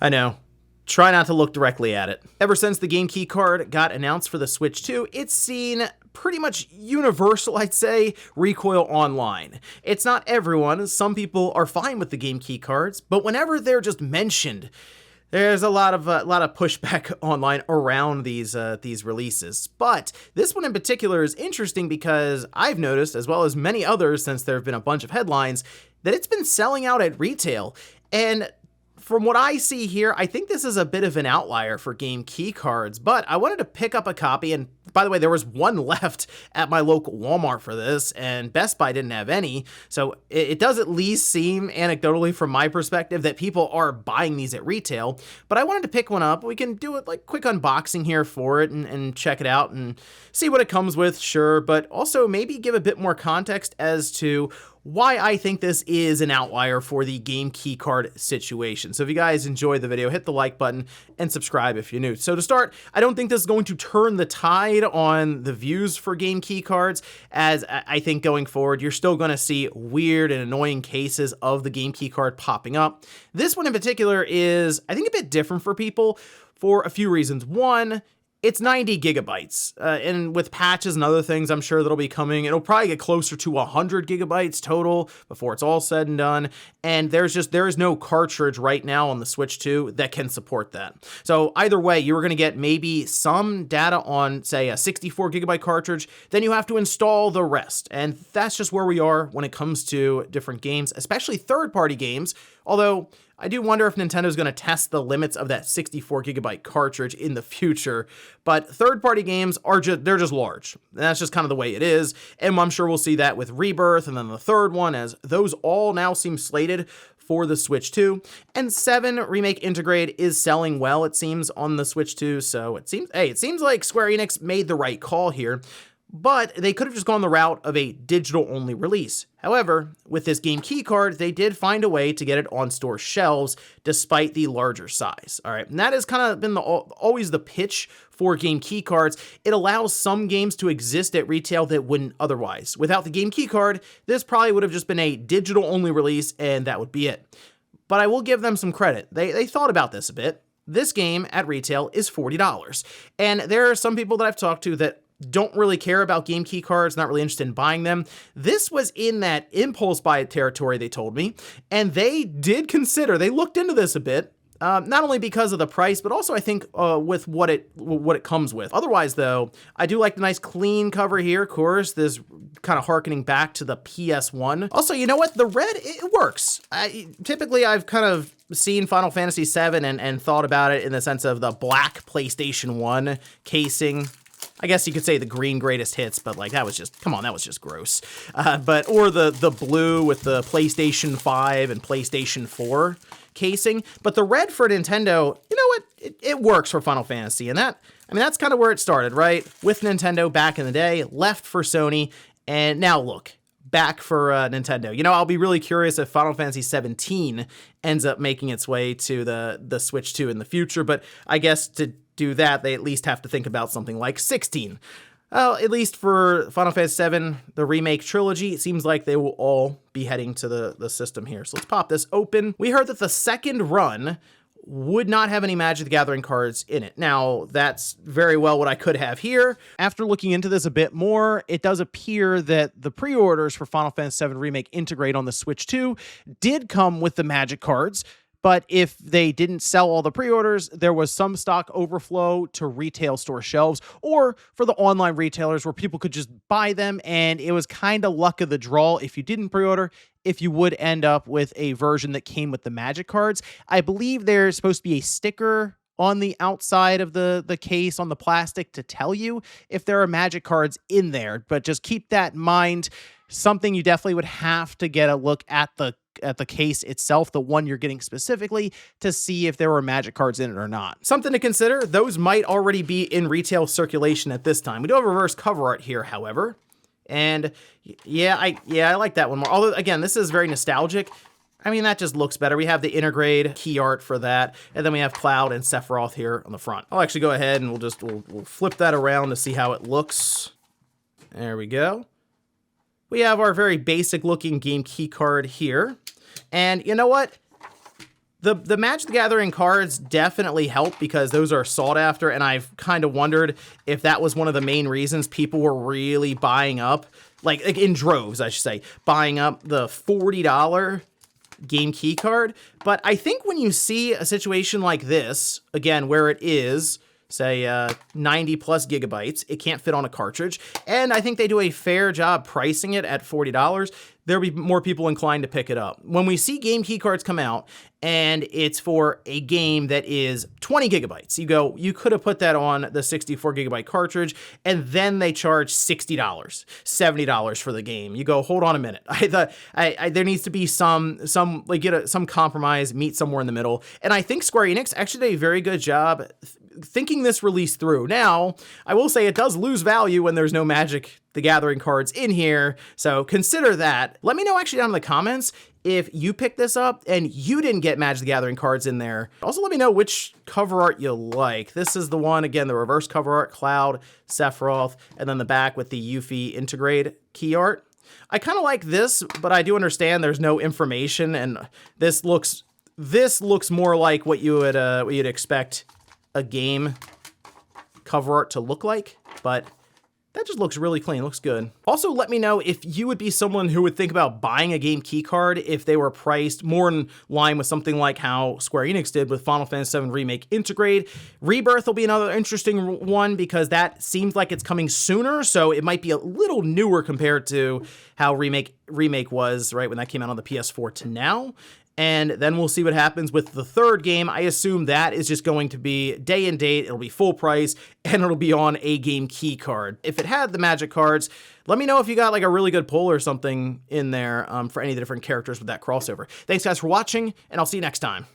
I know. Try not to look directly at it. Ever since the game key card got announced for the Switch 2, it's seen pretty much universal, I'd say, recoil online. It's not everyone. Some people are fine with the game key cards, but whenever they're just mentioned, there's a lot of pushback online around these releases. But this one in particular is interesting because I've noticed, as well as many others since there have been a bunch of headlines, that it's been selling out at retail. And from what I see here, I think this is a bit of an outlier for game key cards, but I wanted to pick up a copy, and by the way, there was one left at my local Walmart for this, and Best Buy didn't have any, so it does at least seem, anecdotally from my perspective, that people are buying these at retail, but I wanted to pick one up. We can do it like quick unboxing here for it and check it out and see what it comes with, sure, but also maybe give a bit more context as to why I think this is an outlier for the game key card situation. So if you guys enjoyed the video, hit the like button and subscribe if you're new. So to start, I don't think this is going to turn the tide on the views for game key cards, as I think going forward, you're still going to see weird and annoying cases of the game key card popping up. This one in particular is, I think, a bit different for people for a few reasons. One, it's 90 gigabytes, and with patches and other things I'm sure that'll be coming, it'll probably get closer to 100 gigabytes total before it's all said and done, and there is no cartridge right now on the Switch 2 that can support that. So either way, you're going to get maybe some data on, say, a 64 gigabyte cartridge, then you have to install the rest, and that's just where we are when it comes to different games, especially third-party games, although I do wonder if Nintendo's going to test the limits of that 64 gigabyte cartridge in the future, but third-party games they're just large. And that's just kind of the way it is, and I'm sure we'll see that with Rebirth and then the third one, as those all now seem slated for the Switch 2. And 7 Remake Intergrade is selling well, it seems, on the Switch 2, so it seems like Square Enix made the right call here. But they could have just gone the route of a digital-only release. However, with this game key card, they did find a way to get it on store shelves despite the larger size. All right, and that has kind of been always the pitch for game key cards. It allows some games to exist at retail that wouldn't otherwise. Without the game key card, this probably would have just been a digital-only release, and that would be it. But I will give them some credit. They thought about this a bit. This game at retail is $40, and there are some people that I've talked to that don't really care about game key cards, not really interested in buying them. This was in that impulse buy territory, they told me, and they looked into this a bit, not only because of the price, but also I think with what it comes with. Otherwise, though, I do like the nice clean cover here, of course, this kind of harkening back to the PS1. Also, you know what? The red, it works. Typically, I've kind of seen Final Fantasy VII and thought about it in the sense of the black PlayStation 1 casing. I guess you could say the green greatest hits, but like that was just gross. Or the blue with the PlayStation 5 and PlayStation 4 casing. But the red for Nintendo, you know what? It works for Final Fantasy, and that's kind of where it started, right? With Nintendo back in the day, left for Sony, and now look, back for Nintendo. You know, I'll be really curious if Final Fantasy 17 ends up making its way to the Switch 2 in the future, but I guess to do that, they at least have to think about something like 16. Well, at least for Final Fantasy VII, the remake trilogy, it seems like they will all be heading to the system here. So let's pop this open. We heard that the second run would not have any Magic the Gathering cards in it. Now, that's very well what I could have here. After looking into this a bit more, it does appear that the pre-orders for Final Fantasy VII Remake Intergrade on the Switch 2 did come with the Magic cards, but if they didn't sell all the pre-orders, there was some stock overflow to retail store shelves or for the online retailers where people could just buy them, and it was kind of luck of the draw if you didn't pre-order, if you would end up with a version that came with the Magic cards. I believe there's supposed to be a sticker on the outside of the case, on the plastic, to tell you if there are Magic cards in there, but just keep that in mind. Something you definitely would have to get a look at the case itself, the one you're getting specifically, to see if there were Magic cards in it or not. Something to consider, those might already be in retail circulation at this time. We do have reverse cover art here, however, and yeah, I like that one more. Although, again, this is very nostalgic. I mean, that just looks better. We have the Intergrade key art for that, and then we have Cloud and Sephiroth here on the front. I'll actually go ahead and we'll flip that around to see how it looks. There we go. We have our very basic looking game key card here. And you know what? The Magic the Gathering cards definitely help because those are sought after, and I've kind of wondered if that was one of the main reasons people were really buying up, like in droves, I should say, buying up the $40 game key card. But I think when you see a situation like this, again, where it is, say, 90 plus gigabytes, it can't fit on a cartridge, and I think they do a fair job pricing it at $40, there'll be more people inclined to pick it up. When we see game key cards come out, and it's for a game that is 20 gigabytes, you go, you could have put that on the 64 gigabyte cartridge, and then they charge $60, $70 for the game. You go, hold on a minute. I thought there needs to be some compromise, meet somewhere in the middle. And I think Square Enix actually did a very good job thinking this release through. Now, I will say it does lose value when there's no Magic the Gathering cards in here, so consider that. Let me know actually down in the comments if you picked this up and you didn't get Magic the Gathering cards in there. Also, let me know which cover art you like. This is the one, again, the reverse cover art, Cloud, Sephiroth, and then the back with the Yuffie Integrate key art. I kind of like this, but I do understand there's no information, and this looks more like what you'd expect a game cover art to look like, but that just looks really clean, looks good. Also, let me know if you would be someone who would think about buying a game key card if they were priced more in line with something like how Square Enix did with Final Fantasy VII Remake Integrate. Rebirth will be another interesting one because that seems like it's coming sooner, so it might be a little newer compared to how Remake was, right, when that came out on the PS4 to now. And then we'll see what happens with the third game. I assume that is just going to be day and date, it'll be full price, and it'll be on a game key card. If it had the Magic cards, let me know if you got like a really good pull or something in there for any of the different characters with that crossover. Thanks guys for watching, and I'll see you next time.